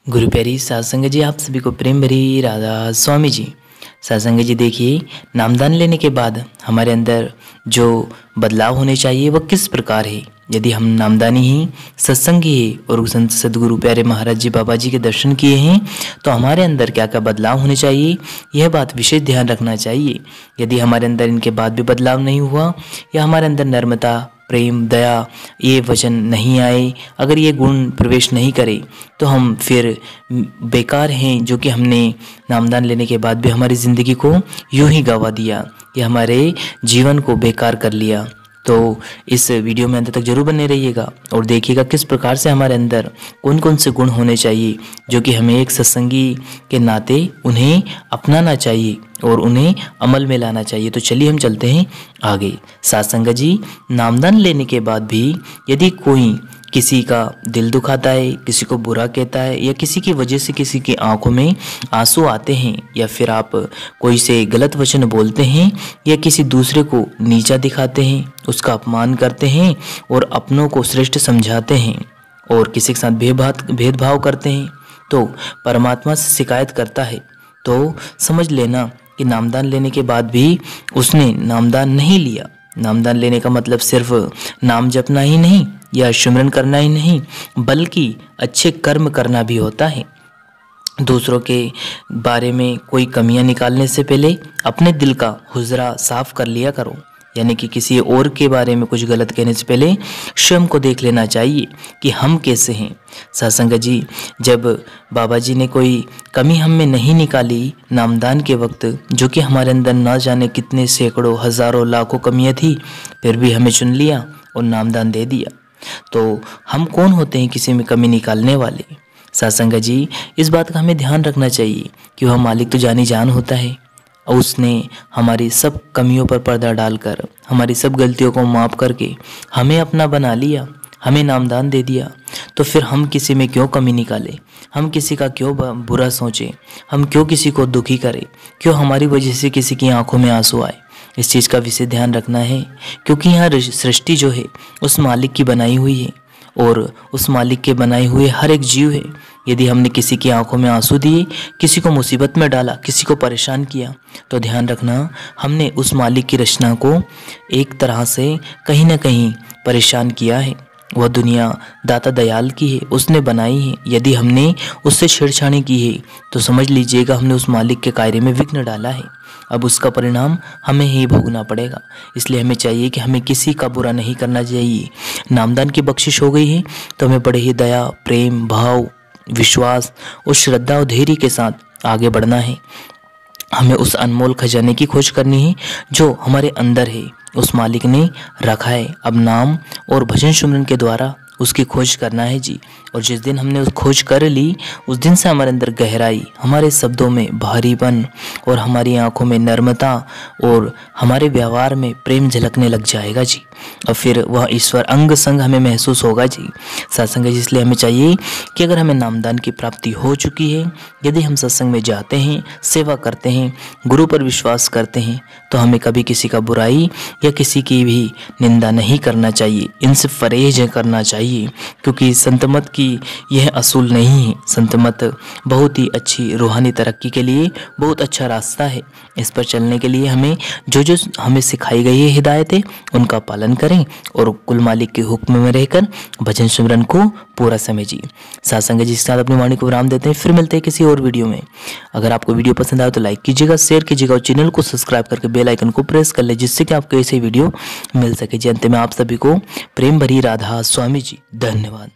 गुरु प्यारी सत्संग जी, आप सभी को प्रेम भरी राधा स्वामी जी। सत्संग जी देखिए, नामदान लेने के बाद हमारे अंदर जो बदलाव होने चाहिए वह किस प्रकार है। यदि हम नामदानी ही सत्संगी है और संत सदगुरु प्यारे महाराज जी बाबा जी के दर्शन किए हैं तो हमारे अंदर क्या क्या बदलाव होने चाहिए, यह बात विशेष ध्यान रखना चाहिए। यदि हमारे अंदर इनके बाद भी बदलाव नहीं हुआ या हमारे अंदर नर्मता, प्रेम, दया ये वचन नहीं आए, अगर ये गुण प्रवेश नहीं करे तो हम फिर बेकार हैं, जो कि हमने नामदान लेने के बाद भी हमारी ज़िंदगी को यूं ही गंवा दिया या हमारे जीवन को बेकार कर लिया। तो इस वीडियो में अंत तक जरूर बने रहिएगा और देखिएगा किस प्रकार से हमारे अंदर कौन कौन से गुण होने चाहिए जो कि हमें एक सत्संगी के नाते उन्हें अपनाना चाहिए और उन्हें अमल में लाना चाहिए। तो चलिए हम चलते हैं आगे। सत्संग जी, नामदान लेने के बाद भी यदि कोई किसी का दिल दुखाता है, किसी को बुरा कहता है या किसी की वजह से किसी की आंखों में आंसू आते हैं या फिर आप कोई से गलत वचन बोलते हैं या किसी दूसरे को नीचा दिखाते हैं, उसका अपमान करते हैं और अपनों को श्रेष्ठ समझाते हैं और किसी के साथ भेदभाव करते हैं, तो परमात्मा से शिकायत करता है तो समझ लेना कि नामदान लेने के बाद भी उसने नामदान नहीं लिया। नामदान लेने का मतलब सिर्फ नाम जपना ही नहीं या सिमरन करना ही नहीं, बल्कि अच्छे कर्म करना भी होता है। दूसरों के बारे में कोई कमियां निकालने से पहले अपने दिल का हुजरा साफ कर लिया करो, यानी कि किसी और के बारे में कुछ गलत कहने से पहले स्वयं को देख लेना चाहिए कि हम कैसे हैं। सत्संग जी, जब बाबा जी ने कोई कमी हम में नहीं निकाली नामदान के वक्त, जो कि हमारे अंदर ना जाने कितने सैकड़ों हजारों लाखों कमियां थी, फिर भी हमें चुन लिया और नामदान दे दिया, तो हम कौन होते हैं किसी में कमी निकालने वाले। सत्संग जी, इस बात का हमें ध्यान रखना चाहिए कि वह मालिक तो जानी जान होता है और उसने हमारी सब कमियों पर पर्दा डालकर हमारी सब गलतियों को माफ़ करके हमें अपना बना लिया, हमें नामदान दे दिया। तो फिर हम किसी में क्यों कमी निकालें, हम किसी का क्यों बुरा सोचें, हम क्यों किसी को दुखी करें, क्यों हमारी वजह से किसी की आंखों में आंसू आए। इस चीज़ का विशेष ध्यान रखना है, क्योंकि यहाँ सृष्टि जो है उस मालिक की बनाई हुई है और उस मालिक के बनाए हुए हर एक जीव है। यदि हमने किसी की आंखों में आंसू दिए, किसी को मुसीबत में डाला, किसी को परेशान किया, तो ध्यान रखना हमने उस मालिक की रचना को एक तरह से कहीं ना कहीं परेशान किया है। वह दुनिया दाता दयाल की है, उसने बनाई है। यदि हमने उससे छेड़छाड़ी की है तो समझ लीजिएगा हमने उस मालिक के कार्य में विघ्न डाला है। अब उसका परिणाम हमें ही भोगना पड़ेगा। इसलिए हमें चाहिए कि हमें किसी का बुरा नहीं करना चाहिए। नामदान की बख्शिश हो गई है तो हमें बड़े ही दया, प्रेम, भाव, विश्वास और श्रद्धा और धैर्य के साथ आगे बढ़ना है। हमें उस अनमोल खजाने की खोज करनी है जो हमारे अंदर है, उस मालिक ने रखा है। अब नाम और भजन सुमरन के द्वारा उसकी खोज करना है जी। और जिस दिन हमने उस खोज कर ली, उस दिन से हमारे अंदर गहराई, हमारे शब्दों में भारीपन और हमारी आंखों में नर्मता और हमारे व्यवहार में प्रेम झलकने लग जाएगा जी। और फिर वह ईश्वर अंग संग हमें महसूस होगा जी। सत्संग जी, इसलिए हमें चाहिए कि अगर हमें नामदान की प्राप्ति हो चुकी है, यदि हम सत्संग में जाते हैं, सेवा करते हैं, गुरु पर विश्वास करते हैं, तो हमें कभी किसी का बुराई या किसी की भी निंदा नहीं करना चाहिए, इनसे परहेज करना चाहिए, क्योंकि संत मत की यह असूल नहीं है। संत मत बहुत ही अच्छी रूहानी तरक्की के लिए बहुत अच्छा रास्ता है। इस पर चलने के लिए हमें जो जो हमें सिखाई गई है हिदायतें, उनका पालन करें और कुल मालिक के हुक्म में रहकर भजन सिमरन को पूरा समझिए। सत्संग जी, इसके साथ अपनी वाणी को विराम देते हैं। फिर मिलते हैं किसी और वीडियो में। अगर आपको वीडियो पसंद आए तो लाइक कीजिएगा, शेयर कीजिएगा और चैनल को सब्सक्राइब करके बेल आइकन को प्रेस कर ले, जिससे कि आपको ऐसे वीडियो मिल सके जी। अंत में आप सभी को प्रेम भरी राधा स्वामी जी। धन्यवाद।